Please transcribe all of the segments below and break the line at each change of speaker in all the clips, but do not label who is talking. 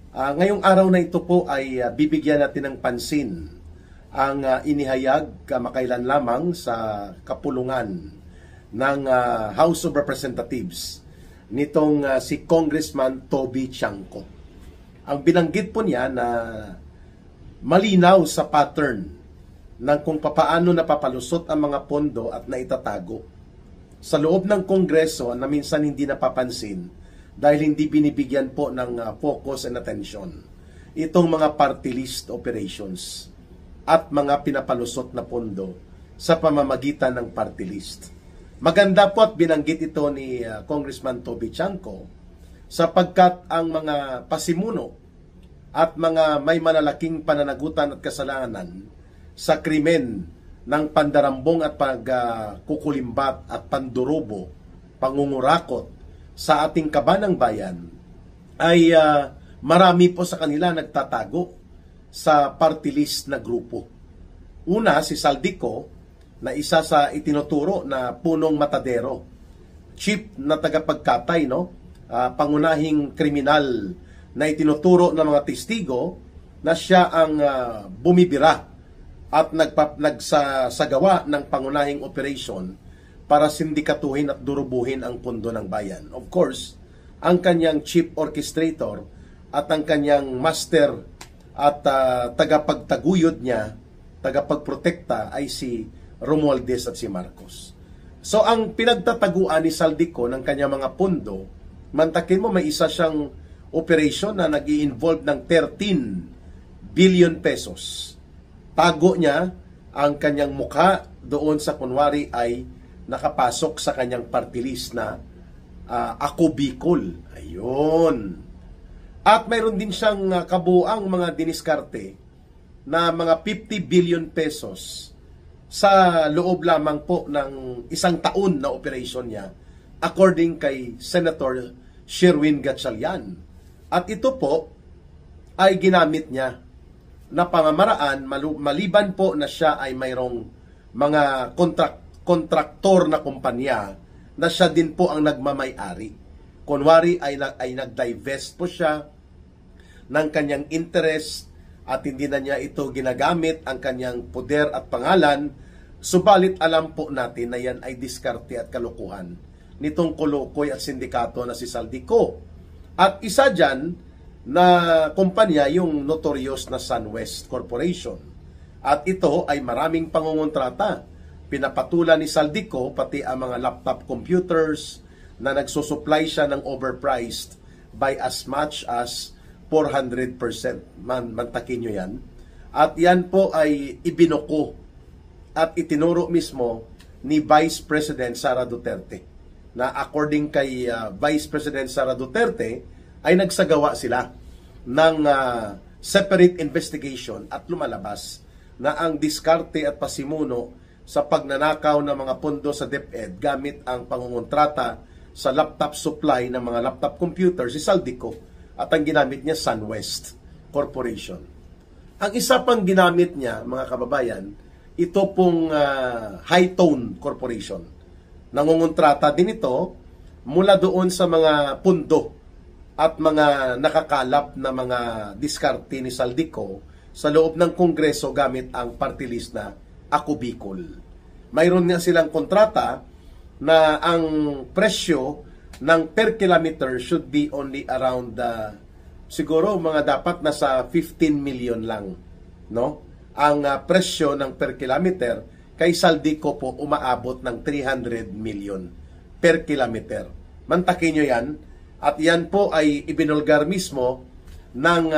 Ngayong araw na ito po ay bibigyan natin ng pansin ang inihayag kamakailan lamang sa kapulungan ng House of Representatives nitong si Congressman Toby Chanco. Ang binanggit po niya na malinaw sa pattern ng kung papaano napapalusot ang mga pondo at naitatago sa loob ng Kongreso na minsan hindi napapansin dahil hindi binibigyan po ng focus and attention itong mga party list operations at mga pinapalusot na pondo sa pamamagitan ng party list. Maganda po at binanggit ito ni Congressman Toby Chanco sapagkat ang mga pasimuno at mga may malalaking pananagutan at kasalanan sa krimen ng pandarambong at pagkukulimbat at pandurubo, pangungurakot sa ating kabanang bayan ay marami po sa kanila nagtatago sa party list na grupo. Una, si Saldico, na isa sa itinuturo na punong matadero, chief na tagapagkatay, pangunahing kriminal na itinuturo ng mga testigo na siya ang bumibira at nagsasagawa ng pangunahing operation para sindikatuhin at durubuhin ang pondo ng bayan. Of course, ang kanyang chief orchestrator at ang kanyang master at tagapagtaguyod niya, tagapagprotekta ay si Romualdez at si Marcos. So ang pinagtataguan ni Saldico ng kanyang mga pondo, mantakin mo may isa siyang operation na nag-i-involve ng 13 billion pesos. Tago niya ang kanyang mukha doon sa kunwari ay nakapasok sa kanyang party list na Ako Bicol. Ayun. At mayroon din siyang kabuang mga diniskarte na mga 50 billion pesos sa loob lamang po ng isang taon na operation niya according kay Senator Sherwin Gatchalian. At ito po ay ginamit niya na pamamaraan maliban po na siya ay mayroong mga kontraktor na kumpanya na siya din po ang nagmamay-ari. Kunwari ay nag-divest po siya ng kanyang interest at hindi na niya ito ginagamit ang kanyang poder at pangalan, subalit alam po natin na yan ay diskarte at kalokohan nitong kolokoy at sindikato na si Saldico. At isa dyan na kumpanya yung notorious na SunWest Corporation. At ito ay maraming pangungontrata. Pinapatulan ni Saldico pati ang mga laptop computers na nagsusupply siya ng overpriced by as much as 400%. Mantakin nyo yan. At yan po ay ibinuko at itinuro mismo ni Vice President Sara Duterte. Na according kay Vice President Sara Duterte, ay nagsagawa sila ng separate investigation at lumalabas na ang diskarte at pasimuno sa pagnanakaw ng mga pondo sa DepEd gamit ang pangungontrata sa laptop supply ng mga laptop computers si Saldico at ang ginamit niya SunWest Corporation. Ang isa pang ginamit niya, mga kababayan, ito pong High Tone Corporation. Nangungontrata din ito mula doon sa mga pundo at mga nakakalap na mga diskarte ni Saldico sa loob ng Kongreso gamit ang party list na Ako Bicol. Mayroon nga silang kontrata na ang presyo ng per kilometer should be only around siguro mga dapat nasa 15 million lang, no? Ang presyo ng per kilometer kay Saldico po umaabot ng 300 million per kilometer. Mantakin nyo yan. At yan po ay ibinulgar mismo ng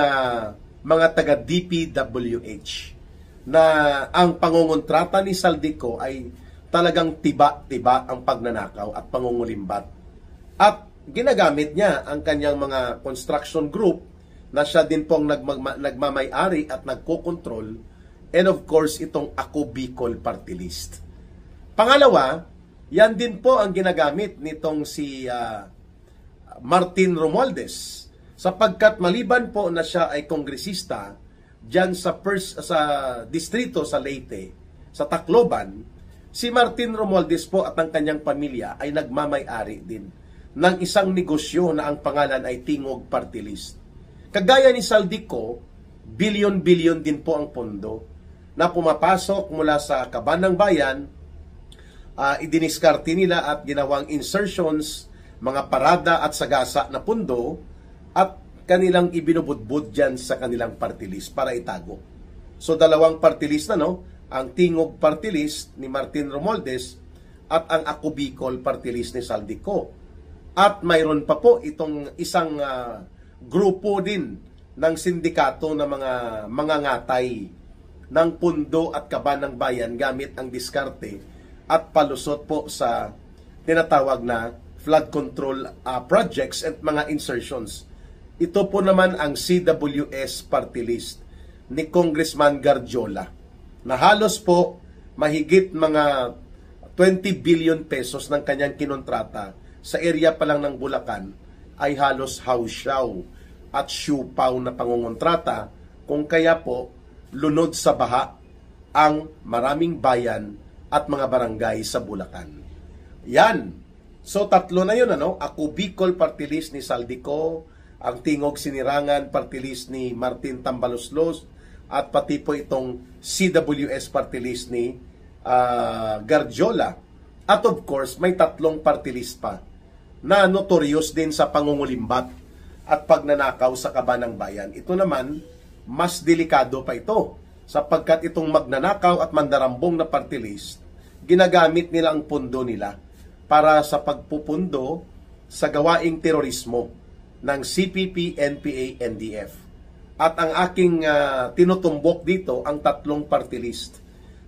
mga taga DPWH na ang pangungontrata ni Saldico ay talagang tiba-tiba ang pagnanakaw at pangungulimbat. At ginagamit niya ang kanyang mga construction group na siya din pong nagmamay-ari at nagkokontrol, and of course itong Ako Bicol party list. Pangalawa, yan din po ang ginagamit nitong si Martin Romualdez sapagkat maliban po na siya ay kongresista diyan sa distrito sa Leyte, sa Tacloban, si Martin Romualdez po at ang kanyang pamilya ay nagmamay-ari din ng isang negosyo na ang pangalan ay Tingog Party List. Kagaya ni Saldico, bilyon-bilyon din po ang pondo na pumapasok mula sa kaban ng bayan, idiniskarte nila at ginawang insertions, mga parada at sagasa na pondo, at kanilang ibinubudbud dyan sa kanilang party list para itago. So dalawang party list na, no? Ang Tingog party list ni Martin Romualdez at ang Ako Bicol party list ni Saldico. At mayroon pa po itong isang grupo din ng sindikato na mga ngatay ng pundo at kaban ng bayan gamit ang diskarte at palusot po sa tinatawag na flood control projects at mga insertions. Ito po naman ang CWS party list ni Congressman Garjola, na halos po mahigit mga 20 billion pesos ng kanyang kinontrata sa area pa lang ng Bulacan ay halos hausyaw at siupaw na pangungontrata, kung kaya po lunod sa baha ang maraming bayan at mga barangay sa Bulacan. Yan. So tatlo na yun, ano? Ako Bicol party list ni Saldico, ang Tingog Sinirangan party list ni Martin Tambaloslos, at pati po itong CWS party list ni Garjola. At of course, may tatlong party list pa na notorious din sa pangungulimbat at pagnanakaw sa kaban ng bayan. Ito naman, mas delikado pa ito, sapagkat itong magnanakaw at mandarambong na party list, ginagamit nila ang pundo nila para sa pagpupundo sa gawaing terorismo ng CPP, NPA, NDF. At ang aking tinutumbok dito ang tatlong party list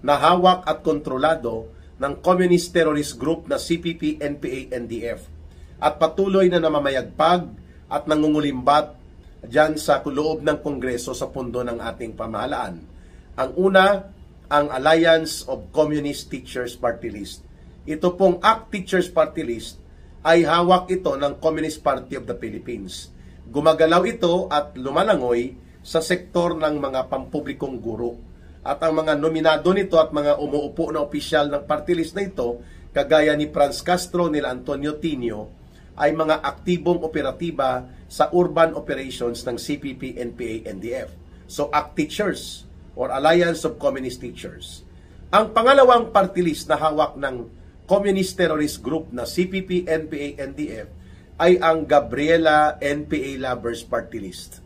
na hawak at kontrolado ng Communist Terrorist Group na CPP, NPA, NDF, at patuloy na namamayagpag at nangungulimbat dyan sa loob ng Kongreso sa pundo ng ating pamahalaan. Ang una, ang Alliance of Communist Teachers Party List. Ito pong ACT Teachers Party List ay hawak ito ng Communist Party of the Philippines. Gumagalaw ito at lumalangoy sa sektor ng mga pampublikong guro. At ang mga nominado nito at mga umuupo na opisyal ng party list na ito, kagaya ni Franz Castro, nila Antonio Tinio, ay mga aktibong operatiba sa urban operations ng CPP, NPA, NDF. So, ACT Teachers or Alliance of Communist Teachers. Ang pangalawang party list na hawak ng Communist Terrorist Group na CPP, NPA, NDF ay ang Gabriela NPA Lovers Party List.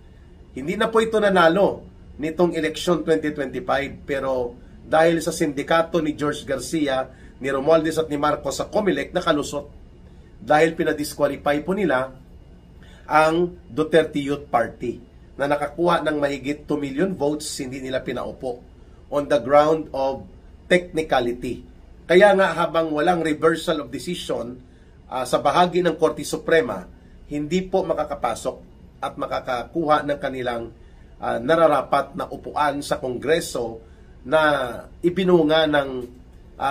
Hindi na po ito nanalo nitong eleksyon 2025, pero dahil sa sindikato ni George Garcia, ni Romualdez at ni Marcos sa COMELEC, nakalusot dahil pinadisqualify po nila ang Duterte Youth Party na nakakuha ng mahigit 2 million votes, hindi nila pinaupo on the ground of technicality. Kaya nga habang walang reversal of decision sa bahagi ng Korte Suprema, hindi po makakapasok at makakakuha ng kanilang nararapat na upuan sa Kongreso na ipinunga ng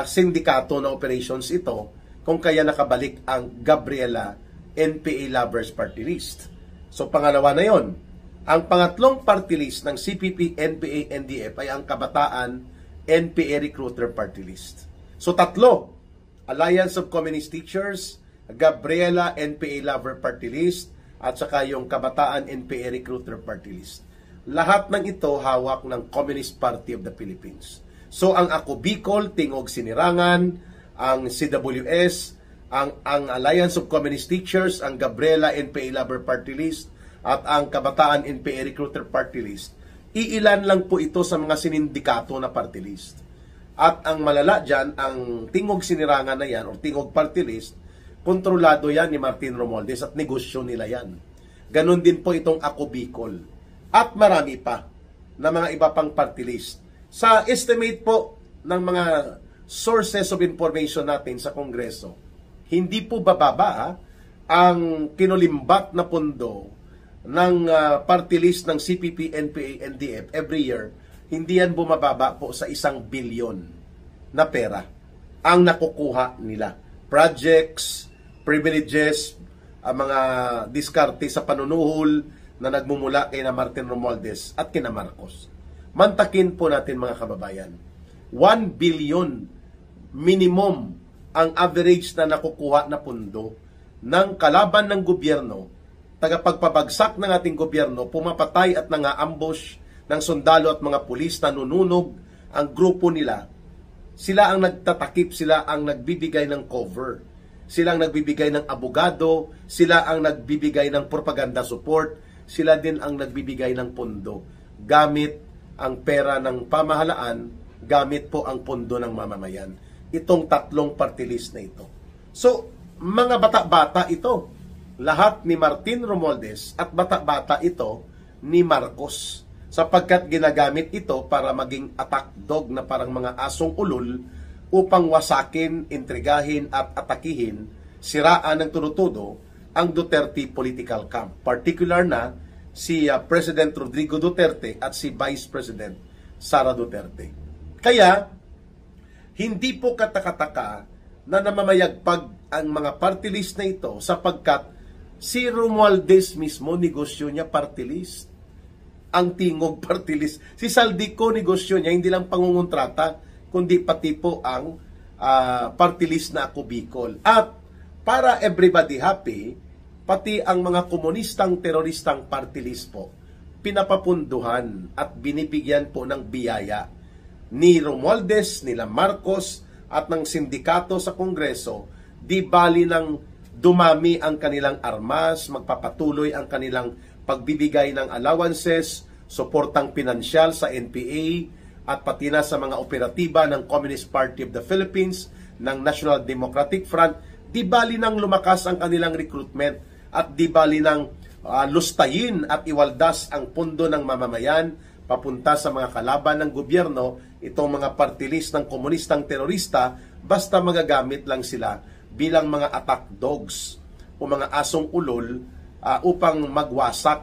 sindikato na operations ito, kung kaya nakabalik ang Gabriela NPA Lovers Party List. So pangalawa na yon. Ang pangatlong party list ng CPP, NPA, NDF ay ang Kabataan NPA Recruiter Party List. So tatlo, Alliance of Communist Teachers, Gabriela NPA Lover Party List, at saka yung Kabataan NPA Recruiter Party List. Lahat ng ito hawak ng Communist Party of the Philippines. So ang Ako Bicol, Tingog Sinirangan, ang CWS, ang Alliance of Communist Teachers, ang Gabriela NPA Lover Party List, at ang Kabataan NPA Recruiter Party List, iilan lang po ito sa mga sinindikato na party list. At ang malala dyan, ang Tingog Sinirangan na yan, o Tingog Party List, kontrolado yan ni Martin Romualdez at negosyo nila yan. Ganon din po itong Ako Bicol. At marami pa na mga iba pang party list. Sa estimate po ng mga sources of information natin sa Kongreso, hindi po bababa ang kinulimbat na pondo ng party list ng CPP, NPA, NDF every year. Hindi yan bumababa po sa 1 bilyon na pera ang nakukuha nila. Projects, privileges, ang mga diskarte sa panunuhol na nagmumula kay na Martin Romualdez at kina Marcos. Mantakin po natin mga kababayan, 1 billion minimum ang average na nakukuha na pundo ng kalaban ng gobyerno tagapagpabagsak ng ating gobyerno, pumapatay at nanga-ambush ng sundalo at mga pulis, nanununog ang grupo nila. Sila ang nagtatakip, sila ang nagbibigay ng cover, sila ang nagbibigay ng abogado, sila ang nagbibigay ng propaganda support, sila din ang nagbibigay ng pondo. Gamit ang pera ng pamahalaan, gamit po ang pondo ng mamamayan. Itong tatlong party list na ito. So, mga bata-bata ito. Lahat ni Martin Romualdez at bata-bata ito ni Marcos. Sapagkat ginagamit ito para maging attack dog na parang mga asong ulol upang wasakin, intrigahin at atakihin, siraan ng tunutudo ang Duterte political camp. Particular na si President Rodrigo Duterte at si Vice President Sara Duterte. Kaya, hindi po katakataka na namamayagpag ang mga party list na ito sapagkat si Romualdez mismo negosyo niya party list. Ang tingog party list. Si Saldico negosyo niya, hindi lang pangungontrata, kundi pati po ang party list na Ako Bicol. At para everybody happy, pati ang mga komunistang teroristang party list po, pinapapunduhan at binibigyan po ng biyaya ni Romualdez, nila Marcos at ng sindikato sa Kongreso, di bali ng dumami ang kanilang armas, magpapatuloy ang kanilang pagbibigay ng allowances, suportang pinansyal sa NPA, at pati na sa mga operatiba ng Communist Party of the Philippines, ng National Democratic Front, di bali nang lumakas ang kanilang recruitment, at di bali nang lustayin at iwaldas ang pundo ng mamamayan, papunta sa mga kalaban ng gobyerno, itong mga party list ng komunistang terorista, basta magagamit lang sila bilang mga attack dogs o mga asong ulol upang magwasak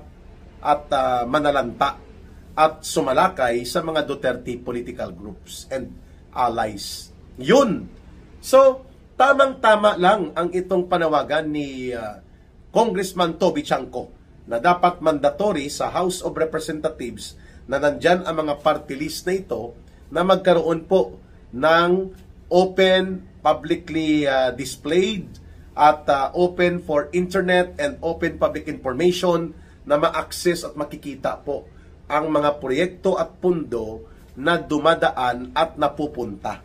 at manalanta at sumalakay sa mga Duterte political groups and allies. Yun! So, tamang-tama lang ang itong panawagan ni Congressman Toby Chanco na dapat mandatory sa House of Representatives na nandyan ang mga party list na ito na magkaroon po ng open, publicly displayed at open for internet and open public information na ma-access at makikita po ang mga proyekto at pundo na dumadaan at napupunta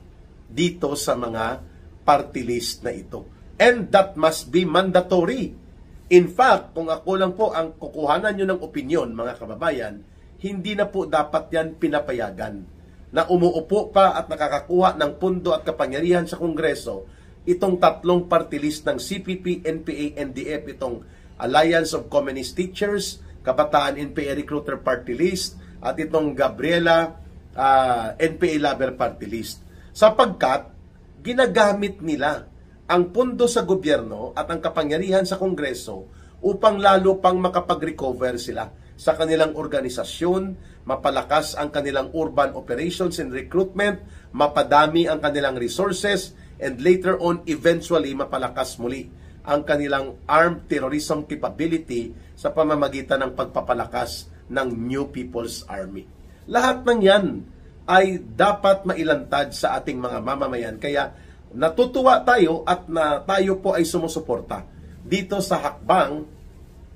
dito sa mga party list na ito. And that must be mandatory. In fact, kung ako lang po ang kukuhanan nyo ng opinion, mga kababayan, hindi na po dapat yan pinapayagan na umuupo pa at nakakakuha ng pundo at kapangyarihan sa Kongreso itong tatlong party list ng CPP, NPA, NDF, itong Alliance of Communist Teachers, Kabataan NPA Recruiter Party List, at itong Gabriela NPA Lover Party List. Sapagkat ginagamit nila ang pundo sa gobyerno at ang kapangyarihan sa Kongreso upang lalo pang makapag-recover sila sa kanilang organisasyon, mapalakas ang kanilang urban operations and recruitment, mapadami ang kanilang resources, and later on, eventually, mapalakas muli ang kanilang armed terrorism capability sa pamamagitan ng pagpapalakas ng New People's Army. Lahat ng yan ay dapat mailantad sa ating mga mamamayan. Kaya natutuwa tayo at na tayo po ay sumusuporta dito sa hakbang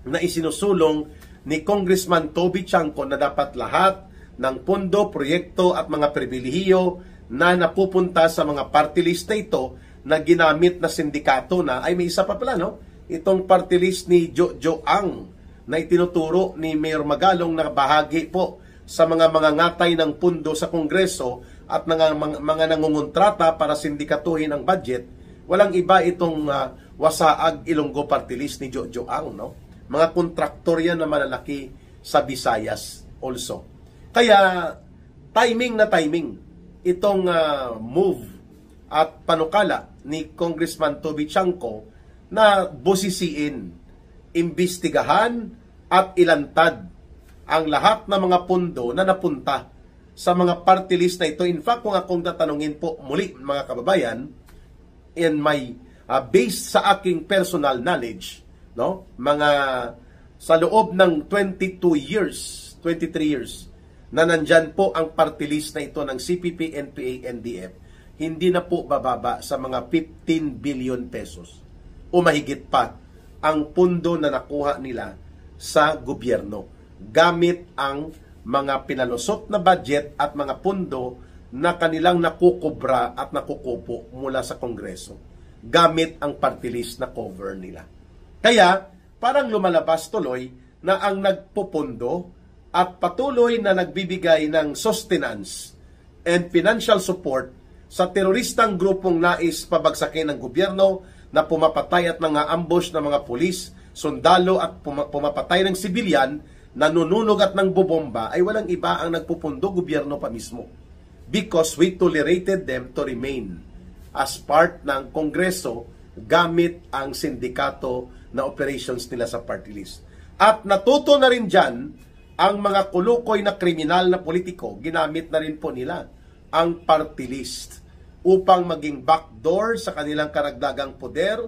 na isinusulong ni Congressman Toby Chanco na dapat lahat ng pondo, proyekto at mga pribilehiyo na napupunta sa mga party list na ito na ginamit na sindikato na, ay may isa pa pala, no? Itong party list ni Jojo Ang na itinuturo ni Mayor Magalong na bahagi po sa mga ngatay ng pundo sa Kongreso at mga nangungontrata para sindikatuhin ang budget. Walang iba itong Wasaag Ilonggo party list ni Jojo Ang, no? Mga kontraktor yan na malalaki sa Visayas also. Kaya timing na timing itong move at panukala ni Congressman Toby Chanco na busisiin, imbestigahan at ilantad ang lahat ng mga pundo na napunta sa mga party list na ito. In fact, kung akong tatanungin po muli mga kababayan, in my based sa aking personal knowledge, no, mga sa loob ng 23 years na nandyan po ang party list na ito ng CPP, NPA, NDF, hindi na po bababa sa mga 15 billion pesos o mahigit pa ang pundo na nakuha nila sa gobyerno gamit ang mga pinalusot na budget at mga pundo na kanilang nakukubra at nakukupo mula sa Kongreso gamit ang party list na cover nila. Kaya parang lumalabas tuloy na ang nagpupundo at patuloy na nagbibigay ng sustenance and financial support sa teroristang grupong nais pabagsakin ng gobyerno na pumapatay at nang-aambush ng mga pulis, sundalo at pumapatay ng sibilyan, nanununog at nang bobomba ay walang iba ang nagpupundo, gobyerno pa mismo. Because we tolerated them to remain as part ng Kongreso gamit ang sindikato na operations nila sa party list. At natuto na rin dyan ang mga kulukoy na kriminal na politiko, ginamit na rin po nila ang party list upang maging backdoor sa kanilang karagdagang poder.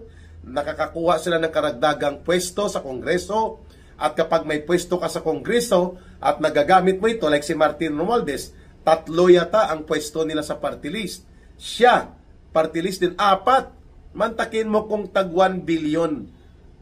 Nakakakuha sila ng karagdagang pwesto sa Kongreso, at kapag may pwesto ka sa Kongreso at nagagamit mo ito, like si Martin Romualdez, 3 yata ang pwesto nila sa party list. Siya, party list din 4. Mantakin mo kung tag 1 billion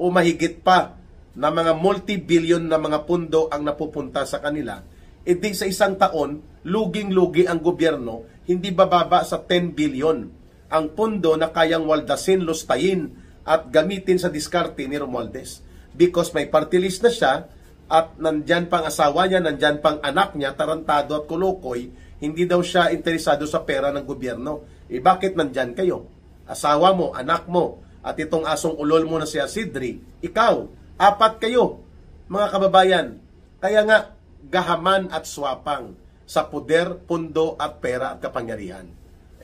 o mahigit pa na mga multi-billion na mga pundo ang napupunta sa kanila. Di sa isang taon, luging-lugi ang gobyerno, hindi bababa sa 10 billion ang pundo na kayang waldasin, lustayin at gamitin sa diskarte ni Romualdez. Because may party list na siya at nandyan pang asawa niya, nandyan pang anak niya, tarantado at kulukoy, hindi daw siya interesado sa pera ng gobyerno. Bakit nandyan kayo? Asawa mo, anak mo, at itong asong ulol mo na si Asidri, ikaw, 4 kayo, mga kababayan. Kaya nga, gahaman at swapang sa poder, pundo at pera at kapangyarihan.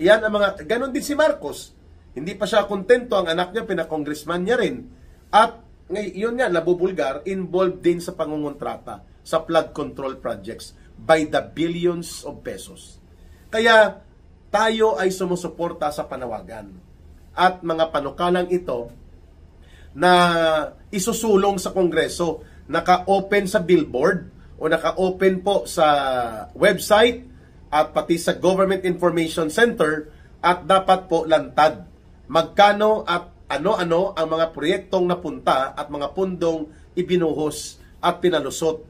Yan ang mga, ganon din si Marcos. Hindi pa siya kontento, ang anak niya, pinakongresman niya rin. At ngayon nga, nabubulgar, involved din sa pangungontrata sa flood control projects by the billions of pesos. Kaya tayo ay sumusuporta sa panawagan at mga panukalang ito na isusulong sa Kongreso, naka-open sa billboard o naka-open po sa website at pati sa Government Information Center, at dapat po lantad magkano at ano-ano ang mga proyektong napunta at mga pundong ibinuhos at pinalusot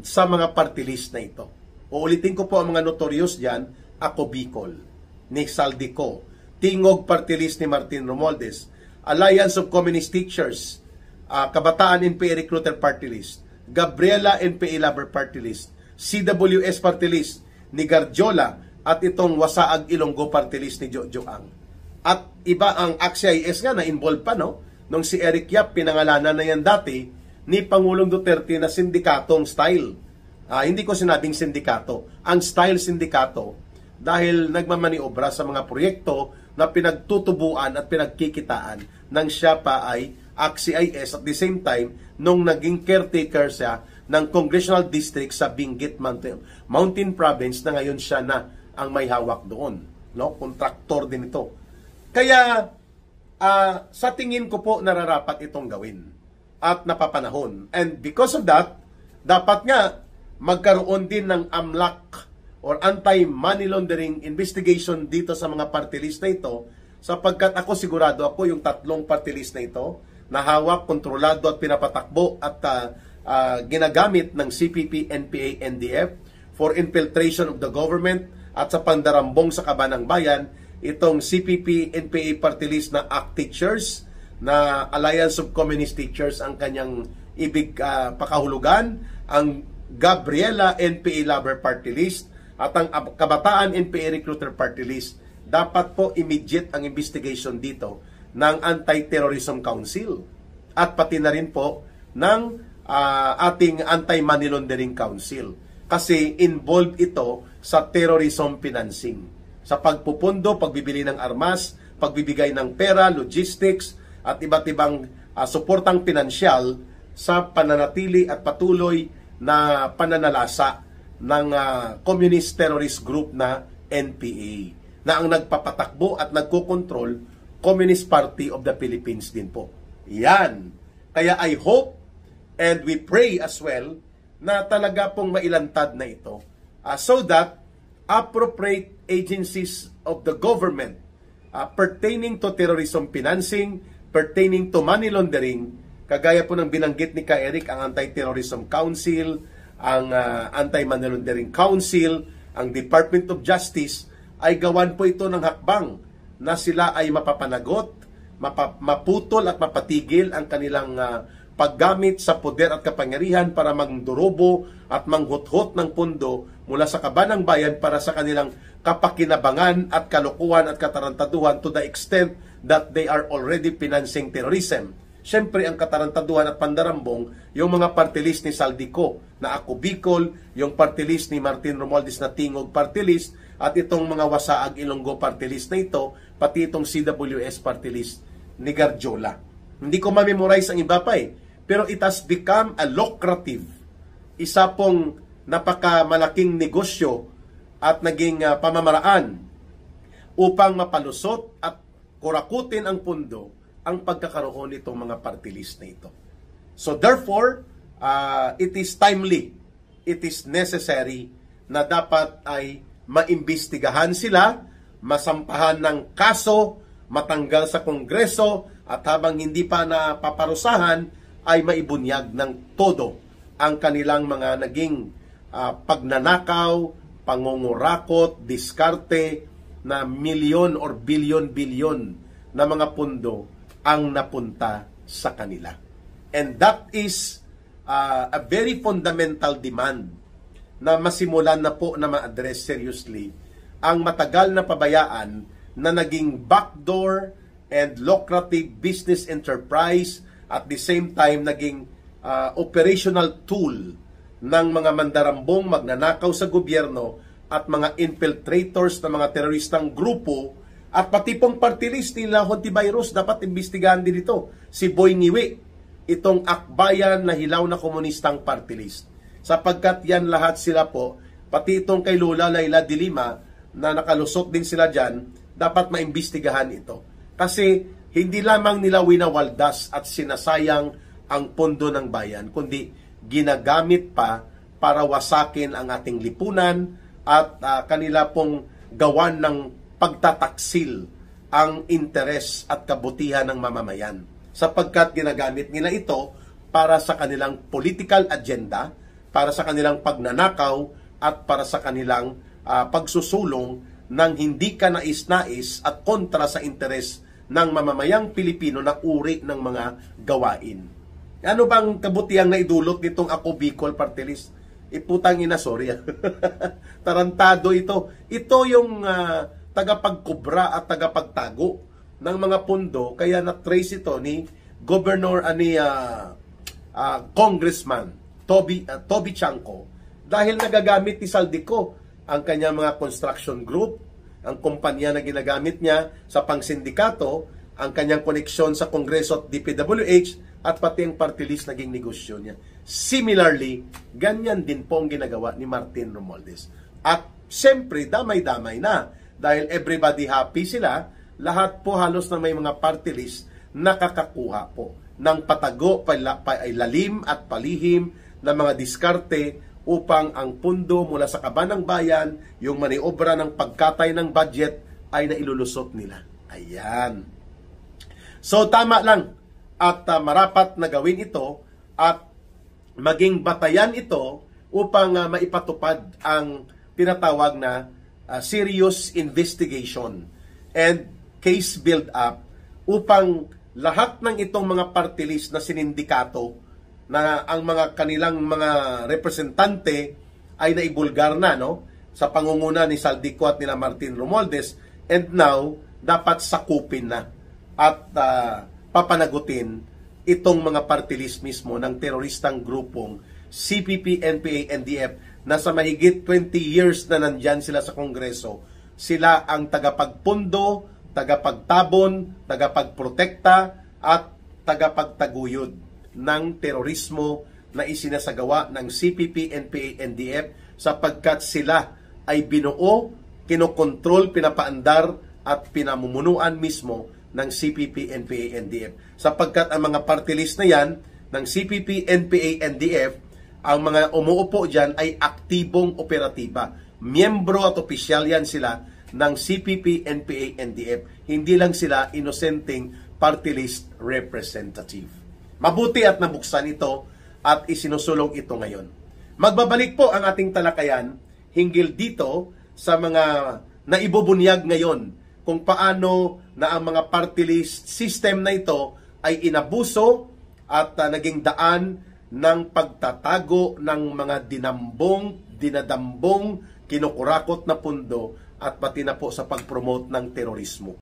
sa mga party list na ito. Uulitin ko po ang mga notorious dyan: Ako Bicol, ni Saldico, Tingog party list ni Martin Romualdez, Alliance of Communist Teachers, Kabataan NPA Recruiter Party List, Gabriela NPA Lover Party List, CWS Party List ni Garjola, at itong Wasaag Ilonggo Party List ni Jojo Ang. At iba ang AXIS nga na involved pa, no? Nung si Eric Yap, pinangalanan na yan dati ni Pangulong Duterte na sindikatong style. Hindi ko sinabing sindikato, ang style sindikato, dahil nagmamaniobra sa mga proyekto na pinagtutubuan at pinagkikitaan nang siya pa ay AXIS at the same time nung naging caretaker siya ng Congressional District sa Benguet Mountain Province, na ngayon siya na ang may hawak doon, no? Kontraktor din ito. Kaya sa tingin ko po nararapat itong gawin at napapanahon. And because of that, dapat nga magkaroon din ng AMLAC or Anti-Money Laundering Investigation dito sa mga party list na ito, sapagkat ako sigurado ako yung 3 party list na ito na hawak, kontrolado at pinapatakbo at ginagamit ng CPP, NPA, NDF for infiltration of the government at sa pandarambong sa kabanang bayan. Itong CPP, NPA party list na ACT Teachers, na Alliance of Communist Teachers ang kanyang ibig pakahulugan, ang Gabriela NPA Lover Party List, at ang Kabataan NPA Recruiter Party List. Dapat po immediate ang investigation dito ng Anti-Terrorism Council at pati na rin po ng ating Anti-Money Laundering Council, kasi involved ito sa terrorism financing, sa pagpupundo, pagbibili ng armas, pagbibigay ng pera, logistics, at iba't ibang suportang pinansyal sa pananatili at patuloy na pananalasa ng communist terrorist group na NPA, na ang nagpapatakbo at nagkokontrol Communist Party of the Philippines din po. Yan. Kaya I hope and we pray as well na talaga pong mailantad na ito so that appropriate agencies of the government pertaining to terrorism financing, pertaining to money laundering, Kagaya po ng binanggit ni Ka Eric, ang Anti-Terrorism Council, ang Anti-Money Laundering Council, ang Department of Justice, ay gawan po ito ng hakbang na sila ay mapapanagot, maputol at mapatigil ang kanilang paggamit sa poder at kapangyarihan para mangdurobo at manghuthot ng pundo mula sa kaban ng bayan para sa kanilang kapakinabangan at kalukuhan at katarantaduhan to the extent that they are already financing terrorism. Siyempre, ang katarantaduhan at pandarambong, yung mga party list ni Saldico na Ako Bicol, yung party list ni Martin Romualdez na Tingog party list, at itong mga Wasaag Ilonggo party list na ito, pati itong CWS party list ni Garjola. Hindi ko ma-memorize ang iba pa pero it has become a lucrative, isa pong napakamalaking negosyo at naging pamamaraan upang mapalusot at kurakutin ang pundo ang pagkakaroon nitong mga party list na ito. So therefore, it is timely, it is necessary na dapat ay maimbestigahan sila, masampahan ng kaso, matanggal sa Kongreso, at habang hindi pa napaparusahan, ay maibunyag ng todo ang kanilang mga naging pagnanakaw, pangungurakot, diskarte na milyon or bilyon-bilyon na mga pundo ang napunta sa kanila. And that is a very fundamental demand na masimulan na po na ma-address seriously ang matagal na pabayaan na naging backdoor and lucrative business enterprise, at the same time naging operational tool ng mga mandarambong magnanakaw sa gobyerno at mga infiltrators na mga teroristang grupo, at pati pong party list nila Hontivirus dapat imbestigahan din ito. Si Boy Ngiwi, itong akbayan na hilaw na komunistang party list. Sapagkat yan lahat sila po, pati itong kay Lola Laila de Lima na nakalusot din sila dyan, dapat maimbestigahan ito. Kasi hindi lamang nila winawaldas at sinasayang ang pondo ng bayan, kundi ginagamit pa para wasakin ang ating lipunan at kanila pong gawan ng pagtataksil ang interes at kabutihan ng mamamayan. Sapagkat ginagamit nila ito para sa kanilang political agenda, para sa kanilang pagnanakaw, at para sa kanilang pagsusulong ng hindi ka nais-nais at kontra sa interes ng mamamayang Pilipino na uri ng mga gawain. Ano bang kabutihang naidulot nitong Ako Bicol party list? Iputang ina, sorry. Tarantado ito. Ito yung tagapagkubra at tagapagtago ng mga pundo, kaya na-trace ito ni Governor Congressman Toby Chanco, dahil nagagamit ni Saldico ang kanyang mga construction group, ang kumpanya na ginagamit niya sa pangsindikato, ang kanyang koneksyon sa Kongreso at DPWH, at pati ang party list naging negosyo niya. Similarly, ganyan din po ang ginagawa ni Martin Romualdez. At siyempre, damay-damay na. Dahil everybody happy sila, lahat po halos na may mga party list nakakakuha po ng patago, lalim at palihim na mga diskarte upang ang pundo mula sa kaban ng bayan, yung maniobra ng pagkatay ng budget, ay nailulusot nila. Ayan. So tama lang at marapat na gawin ito at maging batayan ito upang maipatupad ang tinatawag na serious investigation and case build-up upang lahat ng itong mga party list na sinindikato na ang mga kanilang mga representante ay naibulgar na, no, sa pangunguna ni Saldico at nila Martin Romualdez, and now dapat sakupin na at papanagutin itong mga party list mismo ng teroristang grupong CPP, NPA, NDF na sa mahigit 20 years na nandyan sila sa Kongreso. Sila ang tagapagpundo, tagapagtabon, tagapagprotekta at tagapagtaguyod ng terorismo na isinasagawa ng CPP, NPA, NDF, sapagkat sila ay binuo, kinokontrol, pinapaandar at pinamumunuan mismo ng CPP, NPA, NDF. Sapagkat ang mga party list na yan ng CPP, NPA, NDF, ang mga umuupo dyan ay aktibong operatiba. Miyembro at opisyal yan sila ng CPP, NPA, NDF. Hindi lang sila inosenteng party list representative. Mabuti at nabuksan ito at isinusulong ito ngayon. Magbabalik po ang ating talakayan hinggil dito sa mga naibubunyag ngayon kung paano na ang mga party list system na ito ay inabuso at naging daan ng pagtatago ng mga dinadambong, kinukurakot na pundo at pati na po sa pag-promote ng terorismo.